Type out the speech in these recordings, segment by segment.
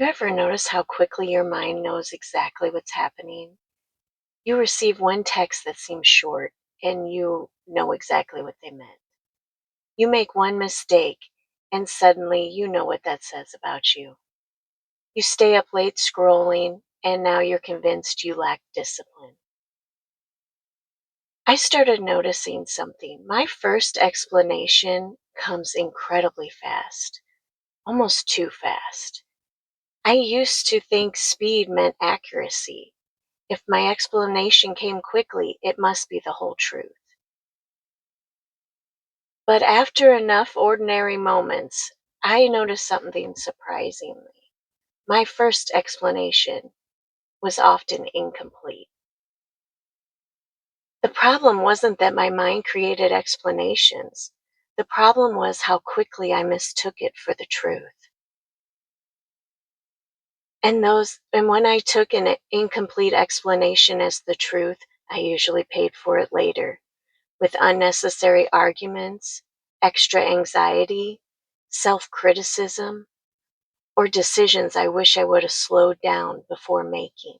You ever notice how quickly your mind knows exactly what's happening? You receive one text that seems short, and you know exactly what they meant. You make one mistake, and suddenly you know what that says about you. You stay up late scrolling, and now you're convinced you lack discipline. I started noticing something. My first explanation comes incredibly fast, almost too fast. I used to think speed meant accuracy. If my explanation came quickly, it must be the whole truth. But after enough ordinary moments, I noticed something surprisingly. My first explanation was often incomplete. The problem wasn't that my mind created explanations. The problem was how quickly I mistook it for the truth. And when I took an incomplete explanation as the truth, I usually paid for it later with unnecessary arguments, extra anxiety, self-criticism, or decisions I wish I would have slowed down before making.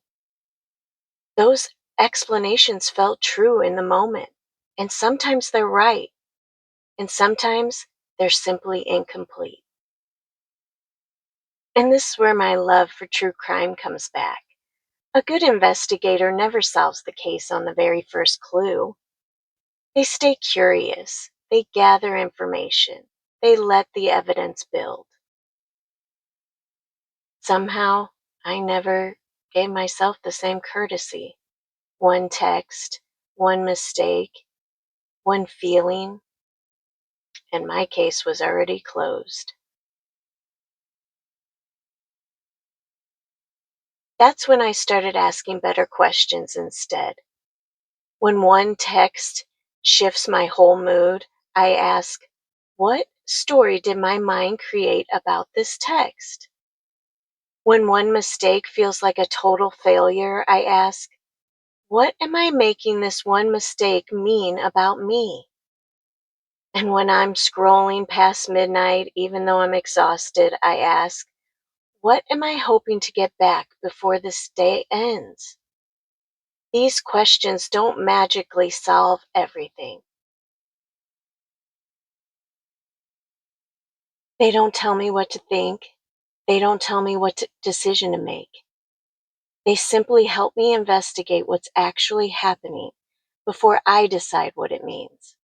Those explanations felt true in the moment, and sometimes they're right, and sometimes they're simply incomplete. And this is where my love for true crime comes back. A good investigator never solves the case on the very first clue. They stay curious, they gather information, they let the evidence build. Somehow, I never gave myself the same courtesy. One text, one mistake, one feeling, and my case was already closed. That's when I started asking better questions instead. When one text shifts my whole mood, I ask, what story did my mind create about this text? When one mistake feels like a total failure, I ask, what am I making this one mistake mean about me? And when I'm scrolling past midnight, even though I'm exhausted, I ask, what am I hoping to get back before this day ends? These questions don't magically solve everything. They don't tell me what to think. They don't tell me what decision to make. They simply help me investigate what's actually happening before I decide what it means.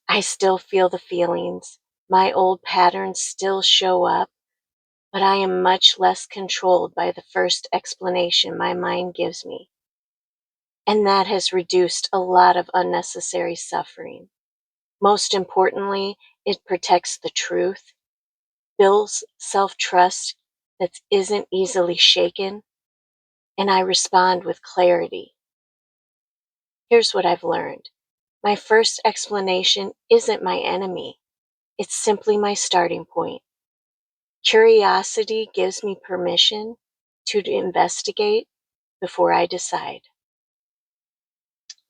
I still feel the feelings. My old patterns still show up, but I am much less controlled by the first explanation my mind gives me. And that has reduced a lot of unnecessary suffering. Most importantly, it protects the truth, builds self-trust that isn't easily shaken, and I respond with clarity. Here's what I've learned. My first explanation isn't my enemy. It's simply my starting point. Curiosity gives me permission to investigate before I decide.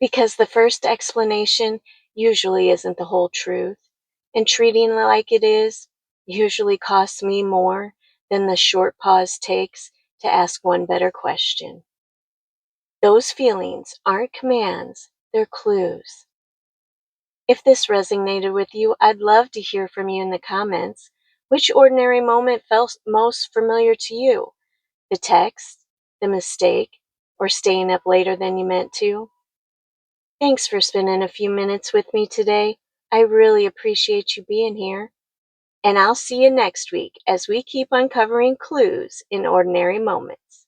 Because the first explanation usually isn't the whole truth, and treating it like it is usually costs me more than the short pause takes to ask one better question. Those feelings aren't commands, they're clues. If this resonated with you, I'd love to hear from you in the comments. Which ordinary moment felt most familiar to you? The text, the mistake, or staying up later than you meant to? Thanks for spending a few minutes with me today. I really appreciate you being here. And I'll see you next week as we keep uncovering clues in ordinary moments.